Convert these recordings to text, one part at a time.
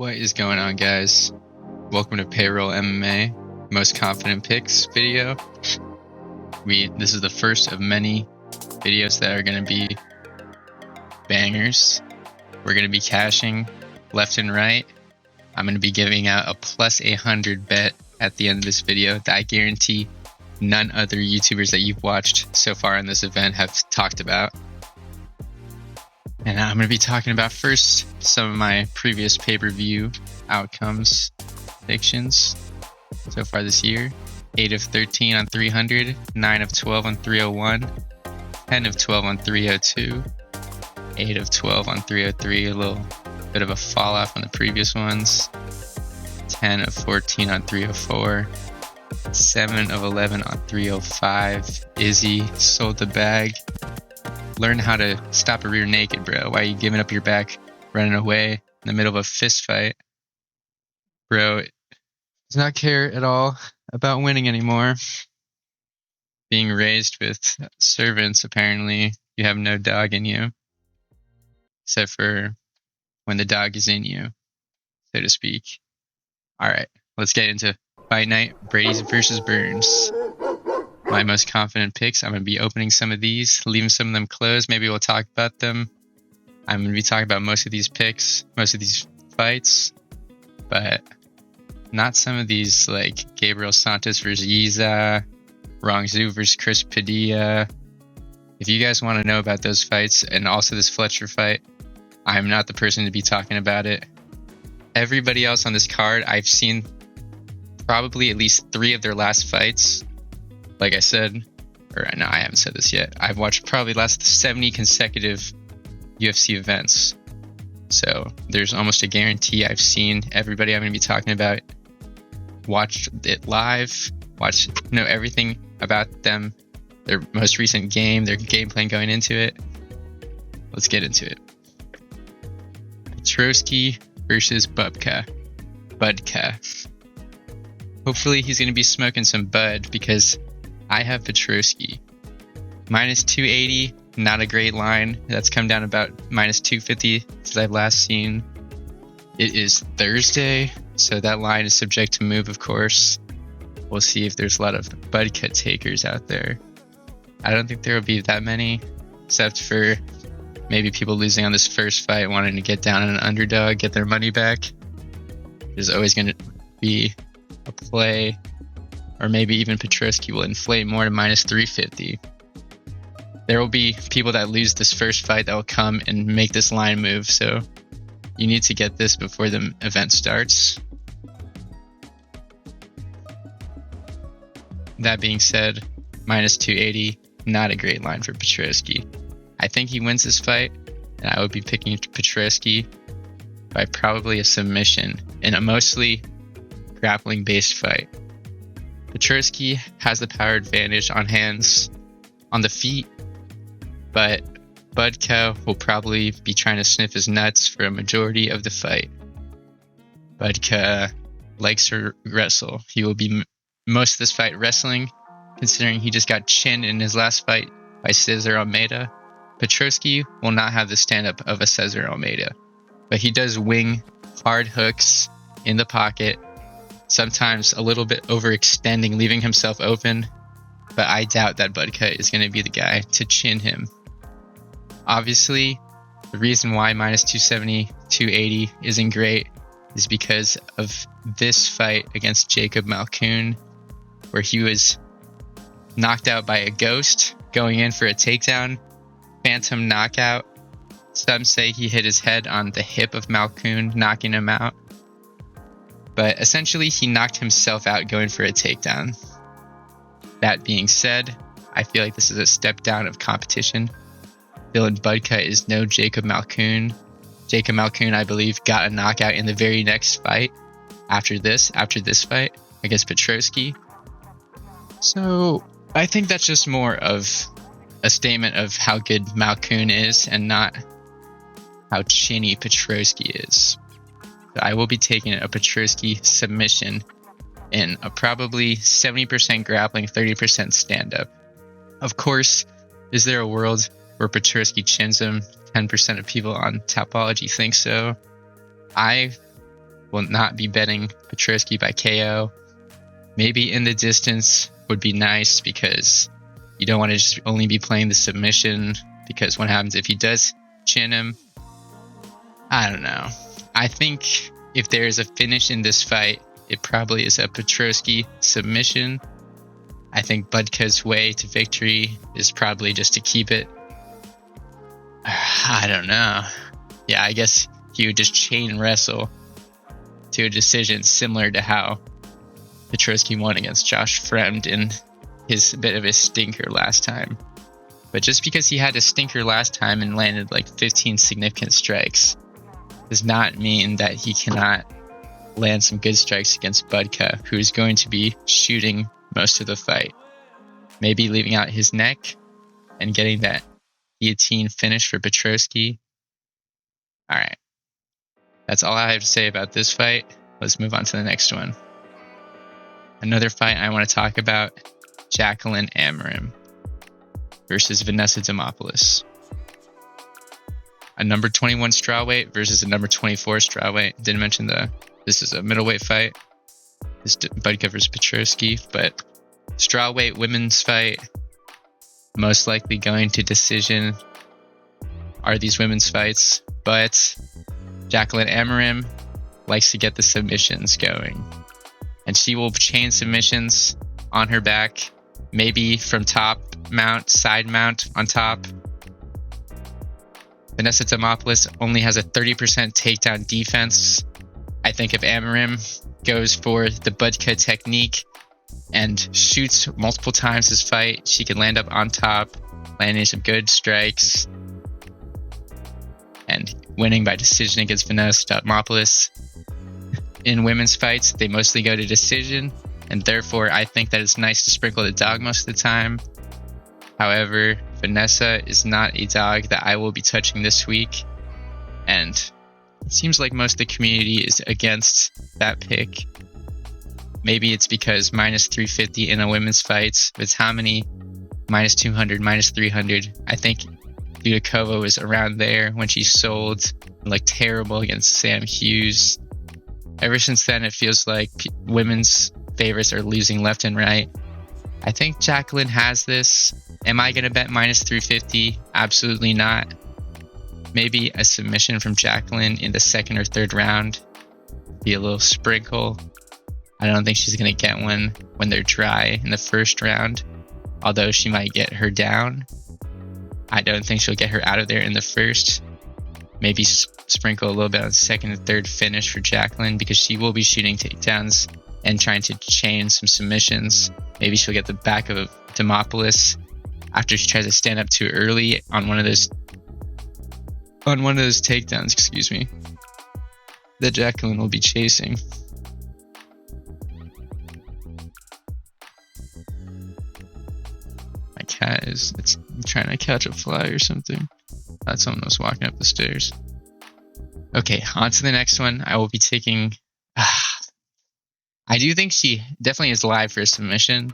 What is going on, guys? Welcome to Payroll MMA Most Confident Picks video. This is the first of many videos that are going to be bangers. We're going to be cashing left and right. I'm going to be giving out a plus 100 bet at the end of this video that I guarantee none other YouTubers that you've watched so far in this event have talked about. And I'm going to be talking about first some of my previous pay-per-view outcomes, predictions so far this year. 8 of 13 on 300, 9 of 12 on 301, 10 of 12 on 302, 8 of 12 on 303, a little bit of a fall off on the previous ones, 10 of 14 on 304, 7 of 11 on 305, Izzy sold the bag. Learn how to stop a rear naked, bro. Why are you giving up your back, running away in the middle of a fist fight? Bro does not care at all about winning anymore. Being raised with servants, apparently, you have no dog in you. Except for when the dog is in you, so to speak. Alright, let's get into Fight Night, Brady's versus Burns. My most confident picks. I'm going to be opening some of these, leaving some of them closed. Maybe we'll talk about them. I'm going to be talking about most of these picks, most of these fights, but not some of these like Gabriel Santos versus Yiza, Rong Zhu versus Chris Padilla. If you guys want to know about those fights and also this Fletcher fight, I'm not the person to be talking about it. Everybody else on this card, I've seen probably at least 3 of their last fights. Like I said, or no, I haven't said this yet. I've watched probably last 70 consecutive UFC events. So there's almost a guarantee I've seen everybody I'm going to be talking about, watched it live, know everything about them, their most recent game, their game plan going into it. Let's get into it. Petroski versus Budka. Hopefully he's going to be smoking some bud because I have Petroski. Minus 280, not a great line. That's come down about minus 250 since I've last seen. It is Thursday, so that line is subject to move, of course. We'll see if there's a lot of Budka takers out there. I don't think there will be that many, except for maybe people losing on this first fight, wanting to get down on an underdog, get their money back. There's always going to be a play. Or maybe even Petroski will inflate more to minus 350. There will be people that lose this first fight that will come and make this line move, so you need to get this before the event starts. That being said, minus 280, not a great line for Petroski. I think he wins this fight, and I would be picking Petroski by probably a submission in a mostly grappling-based fight. Petroski has the power advantage on hands, on the feet, but Budka will probably be trying to sniff his nuts for a majority of the fight. Budka likes to wrestle. He will be most of this fight wrestling, considering he just got chinned in his last fight by Cesar Almeida. Petroski will not have the stand-up of a Cesar Almeida, but he does wing hard hooks in the pocket, sometimes a little bit overextending, leaving himself open, but I doubt that Budka is going to be the guy to chin him. Obviously, the reason why minus 270, 280 isn't great is because of this fight against Jacob Malkoun, where he was knocked out by a ghost going in for a takedown, phantom knockout. Some say he hit his head on the hip of Malkoun, knocking him out. But essentially, he knocked himself out going for a takedown. That being said, I feel like this is a step down of competition. Dylan Budka is no Jacob Malkoun. Jacob Malkoun, I believe, got a knockout in the very next fight after this fight against Petroski. So I think that's just more of a statement of how good Malkoun is and not how chinny Petroski is. I will be taking a Petroski submission in a probably 70% grappling, 30% stand-up. Of course, is there a world where Petroski chins him? 10% of people on Tapology think so. I will not be betting Petrosky by KO. Maybe in the distance would be nice because you don't want to just only be playing the submission, because what happens if he does chin him? I don't know. I think if there is a finish in this fight, it probably is a Petrosky submission. I think Budka's way to victory is probably just to keep it. I don't know. Yeah, I guess he would just chain wrestle to a decision, similar to how Petrosky won against Josh Fremd in his bit of a stinker last time. But just because he had a stinker last time and landed like 15 significant strikes does not mean that he cannot land some good strikes against Budka, who is going to be shooting most of the fight. Maybe leaving out his neck and getting that guillotine finish for Petrosky. Alright. That's all I have to say about this fight. Let's move on to the next one. Another fight I want to talk about, Jacqueline Amorim versus Vanessa Demopoulos. A number 21 strawweight versus a number 24 strawweight. Didn't mention this is a middleweight fight. This is Budka versus Petrosky, but strawweight women's fight, most likely going to decision are these women's fights, but Jacqueline Amorim likes to get the submissions going, and she will chain submissions on her back, maybe from top mount, side mount on top. Vanessa Demopoulos only has a 30% takedown defense. I think if Amorim goes for the Budka technique and shoots multiple times this fight, she can land up on top, landing some good strikes, and winning by decision against Vanessa Demopoulos. In women's fights, they mostly go to decision, and therefore I think that it's nice to sprinkle the dog most of the time. However, Vanessa is not a dog that I will be touching this week, and it seems like most of the community is against that pick. Maybe it's because minus 350 in a women's fights, with how many minus 200, minus 300? I think Dudakova was around there when she sold, like, terrible against Sam Hughes. Ever since then, it feels like women's favorites are losing left and right. I think Jacqueline has this. Am I going to bet minus 350? Absolutely not. Maybe a submission from Jacqueline in the second or third round. Be a little sprinkle. I don't think she's going to get one when they're dry in the first round, although she might get her down. I don't think she'll get her out of there in the first. Maybe sprinkle a little bit on the second and third finish for Jacqueline, because she will be shooting takedowns and trying to chain some submissions. Maybe she'll get the back of Demopoulos after she tries to stand up too early on one of those takedowns, that Jacqueline will be chasing. My cat it's trying to catch a fly or something. That's someone else walking up the stairs. Okay, on to the next one. I will be taking... I do think she definitely is live for a submission,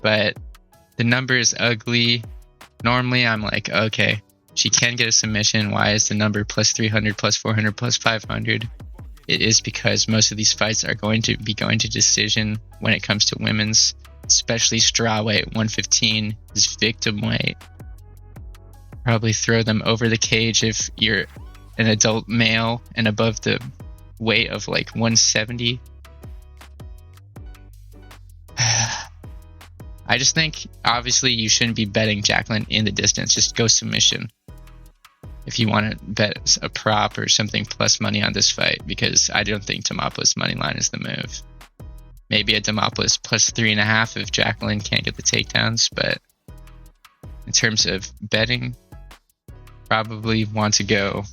but the number is ugly. Normally I'm like, okay, she can get a submission. Why is the number plus 300, plus 400, plus 500? It is because most of these fights are going to be going to decision when it comes to women's, especially strawweight. 115 is victim weight. Probably throw them over the cage if you're an adult male and above the weight of like 170. I just think, obviously, you shouldn't be betting Jacqueline in the distance. Just go submission if you want to bet a prop or something plus money on this fight, because I don't think Demopoulos money line is the move. Maybe a Demopoulos plus 3.5 if Jacqueline can't get the takedowns, but in terms of betting, probably want to go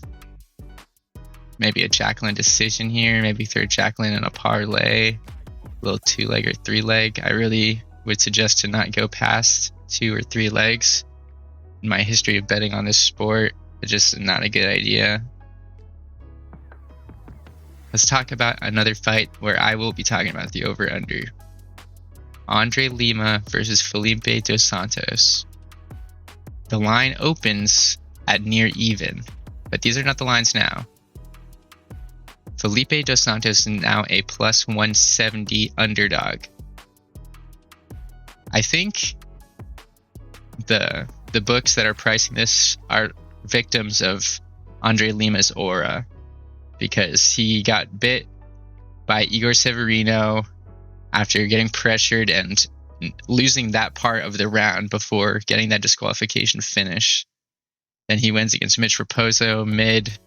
maybe a Jacqueline decision here, maybe throw Jacqueline in a parlay, a little 2-leg or 3-leg. I really would suggest to not go past 2 or 3 legs. In my history of betting on this sport, it's just not a good idea. Let's talk about another fight where I will be talking about the over-under. Andre Lima versus Felipe dos Santos. The line opens at near even, but these are not the lines now. Felipe Dos Santos is now a plus 170 underdog. I think the books that are pricing this are victims of Andre Lima's aura, because he got bit by Igor Severino after getting pressured and losing that part of the round before getting that disqualification finish. Then he wins against Mitch Raposo mid.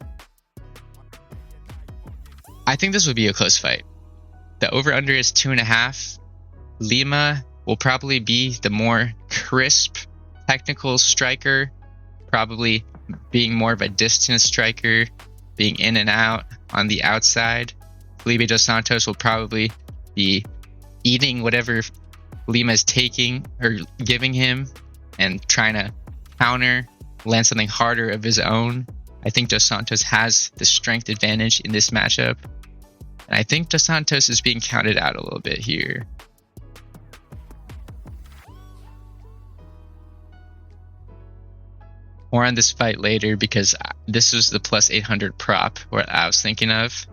I think this would be a close fight. The over-under is 2.5. Lima will probably be the more crisp technical striker, probably being more of a distance striker, being in and out on the outside. Felipe Dos Santos will probably be eating whatever Lima is taking or giving him and trying to counter, land something harder of his own. I think Dos Santos has the strength advantage in this matchup. And I think Dos Santos is being counted out a little bit here. More on this fight later, because this was the plus 800 prop what I was thinking of.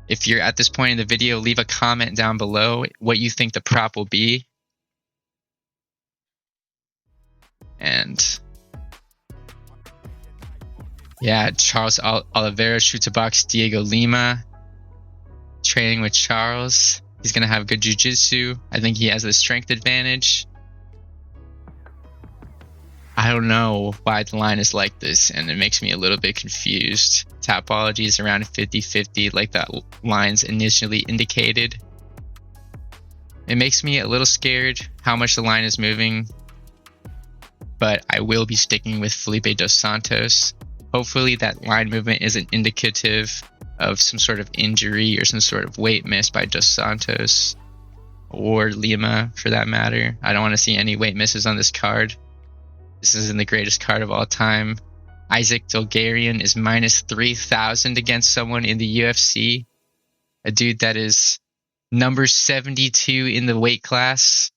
If you're at this point in the video, leave a comment down below what you think the prop will be. And yeah, Charles Oliveira shoots a box Diego Lima. Training with Charles. He's going to have good jiu-jitsu. I think he has the strength advantage. I don't know why the line is like this, and it makes me a little bit confused. Topology is around 50-50, like that line's initially indicated. It makes me a little scared how much the line is moving, but I will be sticking with Felipe Dos Santos. Hopefully that line movement isn't indicative of some sort of injury or some sort of weight miss by Dos Santos or Lima for that matter. I don't want to see any weight misses on this card. This isn't the greatest card of all time. Isaac Dulgarian is minus 3,000 against someone in the UFC. A dude that is number 72 in the weight class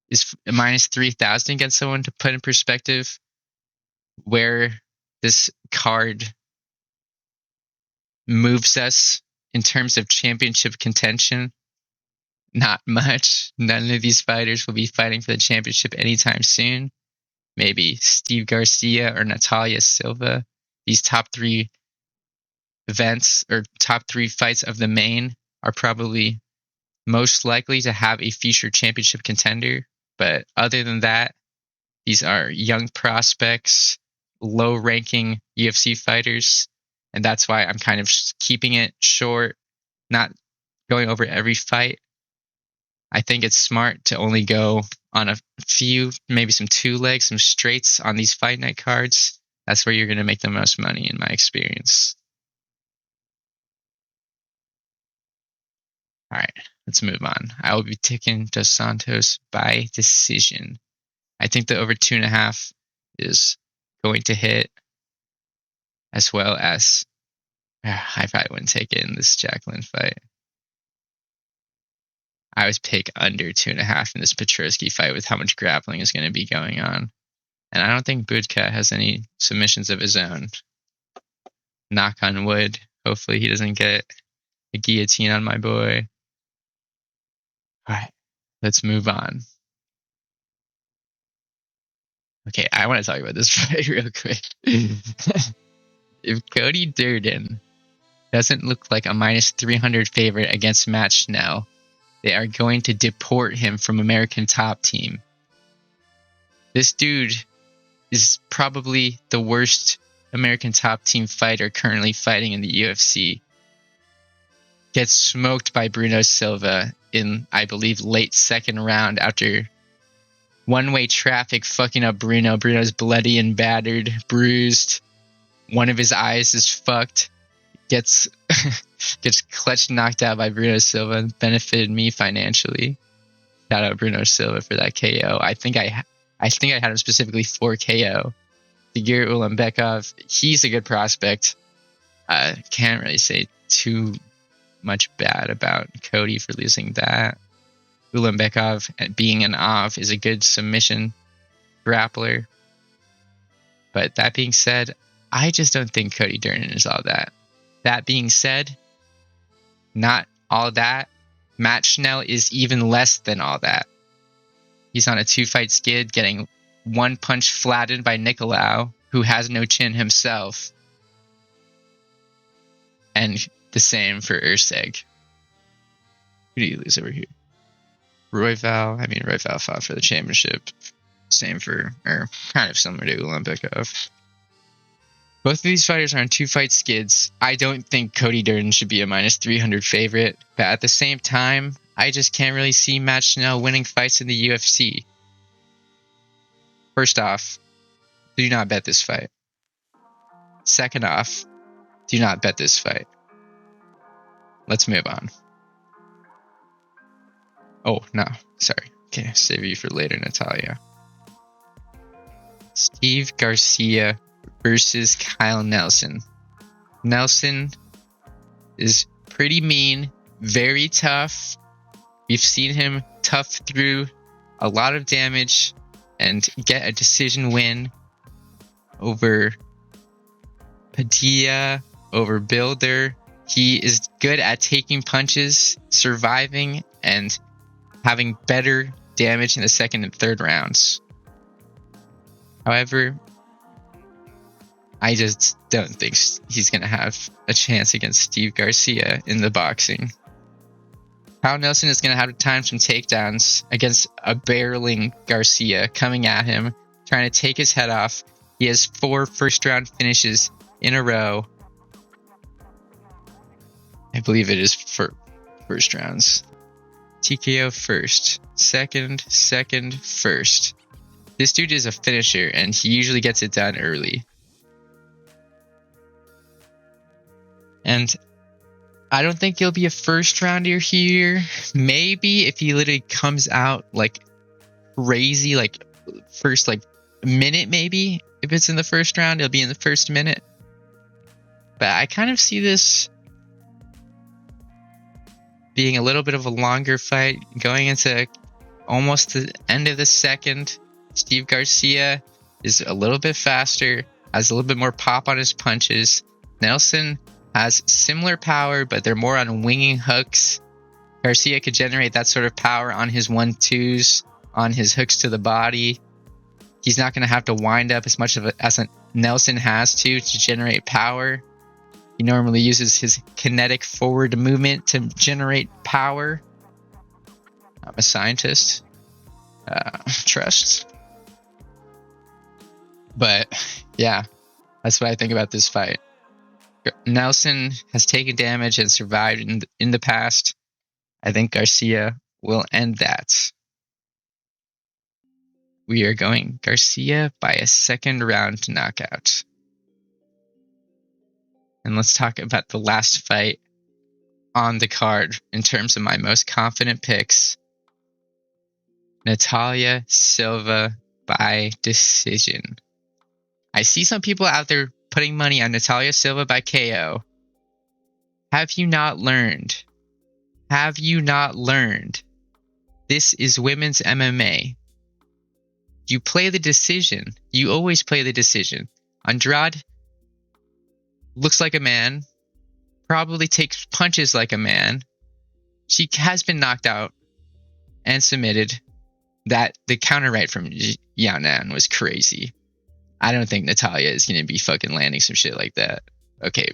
is minus 3,000 against someone. To put in perspective where this card moves us in terms of championship contention, not much. None of these fighters will be fighting for the championship anytime soon. Maybe Steve Garcia or Natalia Silva. These top 3 events or top 3 fights of the main are probably most likely to have a future championship contender. But other than that, these are young prospects, low-ranking UFC fighters. And that's why I'm kind of keeping it short, not going over every fight. I think it's smart to only go on a few, maybe some 2 legs, some straights on these fight night cards. That's where you're going to make the most money in my experience. All right, let's move on. I will be taking Dos Santos by decision. I think the over 2.5 is going to hit, as well as I probably wouldn't take it in this Jacqueline fight. I would pick under 2.5 in this Petruski fight with how much grappling is going to be going on. And I don't think Budka has any submissions of his own. Knock on wood. Hopefully he doesn't get a guillotine on my boy. All right, let's move on. Okay, I want to talk about this fight real quick. If Cody Durden doesn't look like a minus 300 favorite against Matt Schnell, they are going to deport him from American Top Team. This dude is probably the worst American Top Team fighter currently fighting in the UFC. Gets smoked by Bruno Silva in, I believe, late second round after one-way traffic fucking up Bruno. Bruno's bloody and battered, bruised. One of his eyes is fucked. Gets clutch knocked out by Bruno Silva and benefited me financially. Shout out Bruno Silva for that KO. I think I had him specifically for KO. Tagir Ulanbekov, he's a good prospect. Can't really say too much bad about Cody for losing that. Ulanbekov, being an off, is a good submission grappler. But that being said, I just don't think Cody Durden is all that. That being said, not all that. Matt Schnell is even less than all that. He's on a 2-fight skid, getting one punch flattened by Nicolau, who has no chin himself. And the same for Urseg. Who do you lose over here? Royval fought for the championship. Same for, or kind of similar to Ulanbekov. Both of these fighters are on 2-fight skids. I don't think Cody Durden should be a minus 300 favorite, but at the same time, I just can't really see Matt Schnell winning fights in the UFC. First off, do not bet this fight. Second off, do not bet this fight. Let's move on. Oh, no. Sorry. Okay, save you for later, Natalia. Steve Garcia versus Kyle Nelson. Nelson is pretty mean, very tough. We've seen him tough through a lot of damage and get a decision win over Padilla, over Builder. He is good at taking punches, surviving, and having better damage in the second and third rounds. However, I just don't think he's going to have a chance against Steve Garcia in the boxing. Kyle Nelson is going to have to time some takedowns against a barreling Garcia coming at him, trying to take his head off. He has 4 first-round finishes in a row. I believe it is for first rounds. TKO first, second, first. This dude is a finisher, and he usually gets it done early. And I don't think he'll be a first rounder here. Maybe if he literally comes out like crazy, like first like minute, maybe. If it's in the first round, it'll be in the first minute. But I kind of see this being a little bit of a longer fight, going into almost the end of the second. Steve Garcia is a little bit faster, has a little bit more pop on his punches. Nelson has similar power, but they're more on winging hooks. Garcia could generate that sort of power on his 1-2s, on his hooks to the body. He's not going to have to wind up as much as Nelson has to generate power. He normally uses his kinetic forward movement to generate power. I'm a scientist. Trust. But yeah, that's what I think about this fight. Nelson has taken damage and survived in the past. I think Garcia will end that. We are going Garcia by a second round knockout. And let's talk about the last fight on the card in terms of my most confident picks. Natalia Silva by decision. I see some people out there putting money on Natalia Silva by KO. Have you not learned? Have you not learned? This is women's MMA. You play the decision. You always play the decision. Andrade looks like a man, probably takes punches like a man. She has been knocked out and submitted. That the counter right from Yanan was crazy. I don't think Natalia is going to be fucking landing some shit like that. Okay,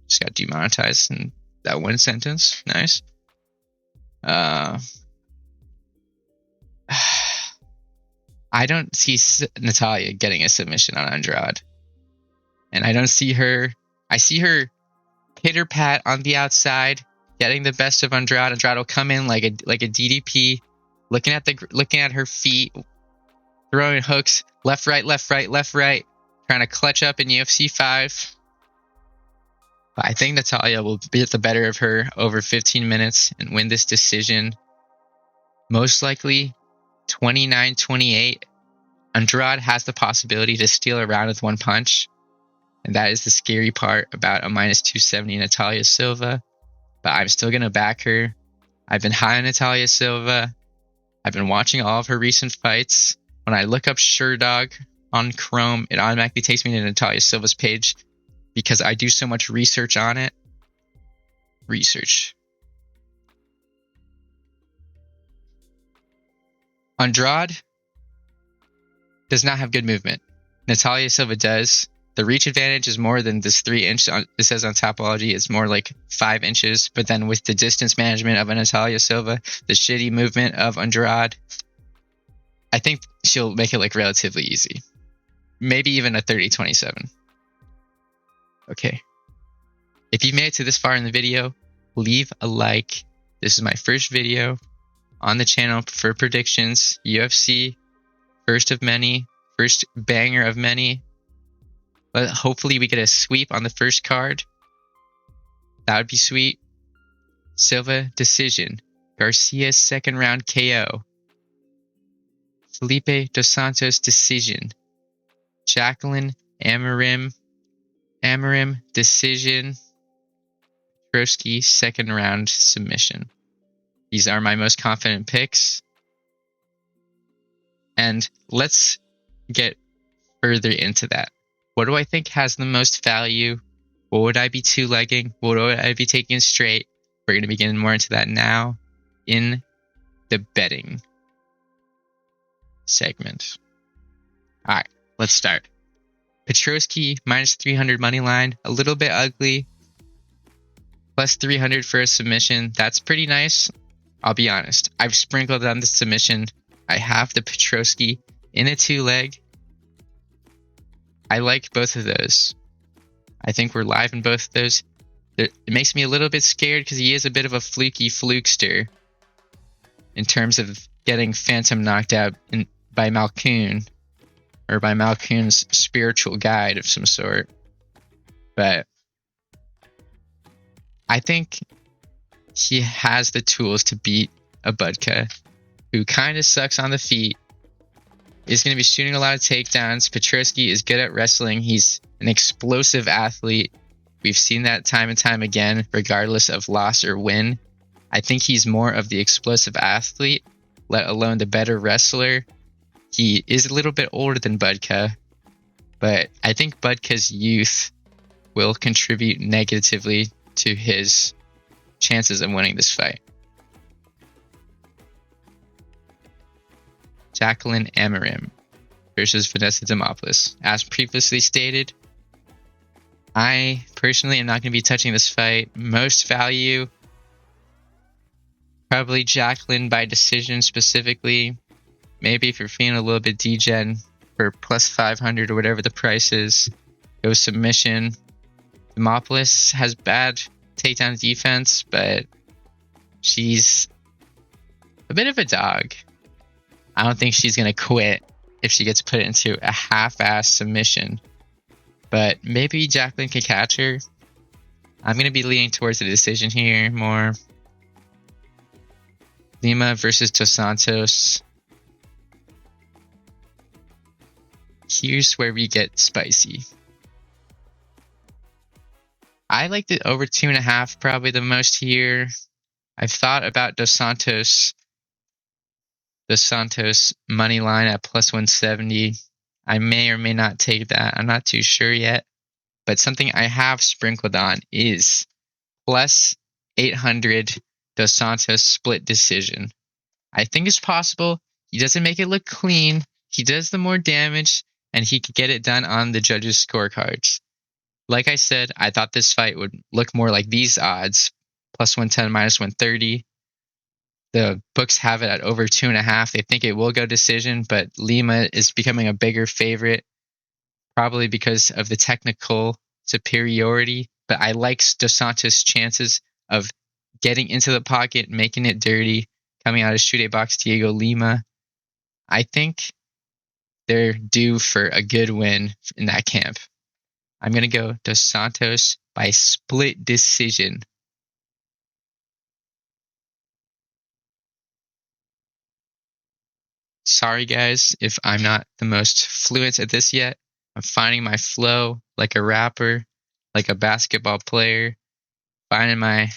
just got demonetized in that one sentence. Nice. I don't see Natalia getting a submission on Andrade. And I don't see her. I see her pitter pat on the outside, getting the best of Andrade. Andrade will come in like a DDP, looking at her feet, throwing hooks, left, right, trying to clutch up in UFC 5. But I think Natalia will get the better of her over 15 minutes and win this decision. Most likely 29-28. Andrade has the possibility to steal a round with one punch. And that is the scary part about a minus 270 Natalia Silva. But I'm still going to back her. I've been high on Natalia Silva. I've been watching all of her recent fights. When I look up SureDog on Chrome, it automatically takes me to Natalia Silva's page because I do so much research on it. Research. Andrade does not have good movement. Natalia Silva does. The reach advantage is more than this 3 inch. It says on Topology, it's more like 5 inches. But then with the distance management of a Natalia Silva, the shitty movement of Andrade, I think she'll make it like relatively easy. Maybe even a 30-27. Okay. If you made it to this far in the video, leave a like. This is my first video on the channel for predictions. UFC, first of many, first banger of many. But hopefully we get a sweep on the first card. That would be sweet. Silva decision. Garcia second round KO. Felipe Dos Santos decision. Jacqueline Amarim decision. Petrosky second round submission. These are my most confident picks. And let's get further into that. What do I think has the most value? What would I be two-legging? What would I be taking straight? We're going to be getting more into that now in the betting segment. All right, let's start. Petrosky minus 300 money line, a little bit ugly. Plus 300 for a submission. That's pretty nice. I'll be honest. I've sprinkled on the submission. I have the Petrosky in a 2-leg. I like both of those. I think we're live in both of those. It makes me a little bit scared because he is a bit of a fluky flukester in terms of getting Phantom knocked out by Malkoon, or by Malkoon's spiritual guide of some sort. But I think he has the tools to beat a Budka who kind of sucks on the feet. Is going to be shooting a lot of takedowns. Petrosky is good at wrestling. He's an explosive athlete. We've seen that time and time again, regardless of loss or win. I think he's more of the explosive athlete, let alone the better wrestler. He is a little bit older than Budka, but I think Budka's youth will contribute negatively to his chances of winning this fight. Jacqueline Amarim versus Vanessa Demopoulos. As previously stated, I personally am not going to be touching this fight. Most value, probably Jacqueline by decision specifically. Maybe if you're feeling a little bit degen for plus 500 or whatever the price is, go submission. Demopoulos has bad takedown defense, but she's a bit of a dog. I don't think she's going to quit if she gets put into a half-ass submission. But maybe Jacqueline can catch her. I'm going to be leaning towards the decision here more. Lima versus Dos Santos. Here's where we get spicy. I liked it over 2.5 probably the most here. I've thought about Dos Santos money line at plus 170. I may or may not take that. I'm not too sure yet. But something I have sprinkled on is plus 800 Dos Santos split decision. I think it's possible. He doesn't make it look clean. He does the more damage, and he could get it done on the judges' scorecards. Like I said, I thought this fight would look more like these odds. Plus 110, minus 130. The books have it at over 2.5. They think it will go decision, but Lima is becoming a bigger favorite, probably because of the technical superiority. But I like Dos Santos' chances of getting into the pocket, making it dirty, coming out of shoot box Diego Lima. I think they're due for a good win in that camp. I'm going to go Dos Santos by split decision. Sorry guys if I'm not the most fluent at this yet. I'm finding my flow like a rapper, like a basketball player, finding my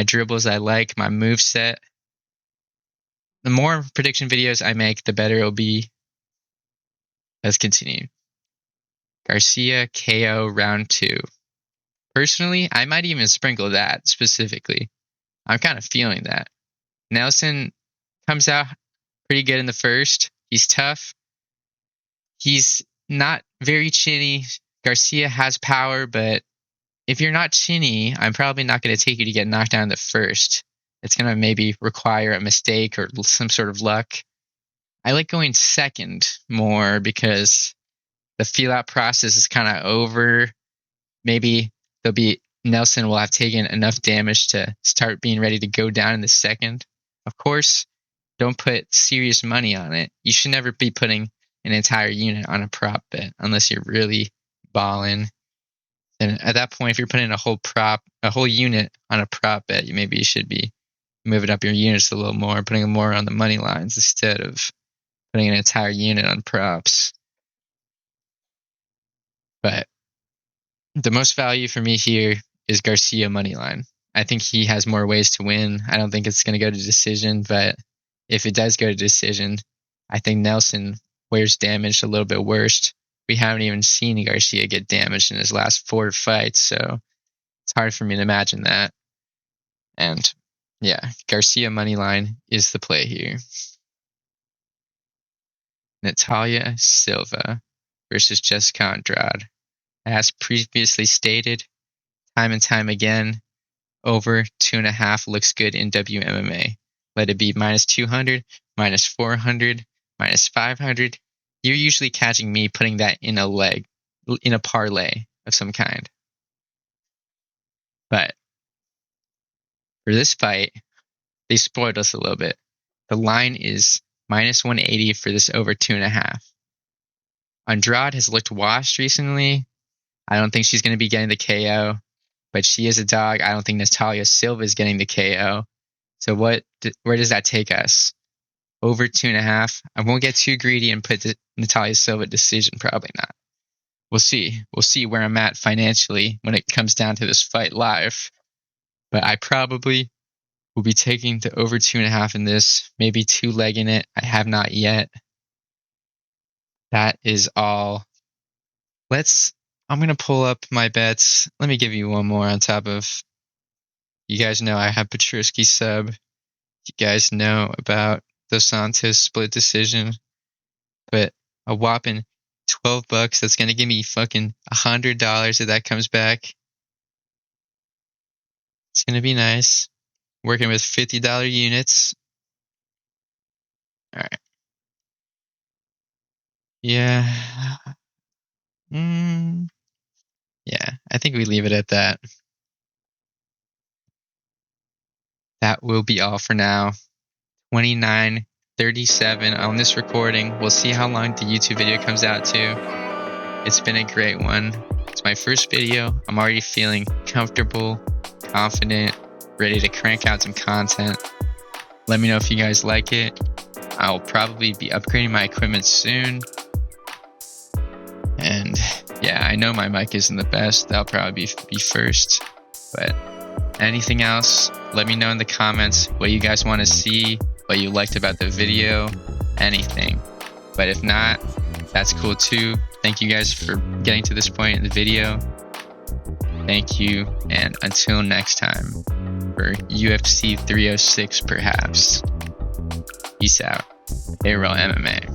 dribbles I like, my moveset. The more prediction videos I make, the better it'll be. Let's continue. Garcia KO round 2. Personally, I might even sprinkle that specifically. I'm kind of feeling that. Nelson comes out pretty good in the first. He's tough. He's not very chinny. Garcia has power, but if you're not chinny, I'm probably not going to take you to get knocked down in the first. It's going to maybe require a mistake or some sort of luck. I like going second more because the feel out process is kind of over. Maybe Nelson will have taken enough damage to start being ready to go down in the second. Of course, don't put serious money on it. You should never be putting an entire unit on a prop bet unless you're really balling. And at that point, if you're putting a whole unit on a prop bet, maybe you should be moving up your units a little more, putting them more on the money lines instead of putting an entire unit on props. But the most value for me here is Garcia moneyline. I think he has more ways to win. I don't think it's going to go to decision, but if it does go to decision, I think Nelson wears damaged a little bit worse. We haven't even seen Garcia get damaged in his last 4 fights, so it's hard for me to imagine that. And yeah, Garcia moneyline is the play here. Natalia Silva versus Jessica Andrade. As previously stated, time and time again, over 2.5 looks good in WMMA. Let it be minus 200, minus 400, minus 500. You're usually catching me putting that in a parlay of some kind. But for this fight, they spoiled us a little bit. The line is minus 180 for this over 2.5. Andrade has looked washed recently. I don't think she's going to be getting the KO, but she is a dog. I don't think Natalia Silva is getting the KO. So where does that take us? Over 2.5. I won't get too greedy and put the Natalia Silva decision. Probably not. We'll see. We'll see where I'm at financially when it comes down to this fight live. But I probably will be taking the over 2.5 in this. Maybe 2-legging it. I have not yet. That is all. I'm going to pull up my bets. Let me give you one more on top of. You guys know I have Petruski sub. You guys know about Dos Santos split decision. But a whopping $12, that's going to give me fucking $100 if that comes back. It's going to be nice. Working with $50 units. All right. Yeah. Yeah, I think we leave it at that. That will be all for now. 29:37 on this recording. We'll see how long the YouTube video comes out to. It's been a great one. It's my first video. I'm already feeling comfortable, confident, ready to crank out some content. Let me know if you guys like it. I'll probably be upgrading my equipment soon. And yeah, I know my mic isn't the best. That'll probably be first. But anything else, let me know in the comments what you guys want to see, what you liked about the video, anything. But if not, that's cool too. Thank you guys for getting to this point in the video. Thank you, and until next time for UFC 306 perhaps. Peace out. ARL MMA.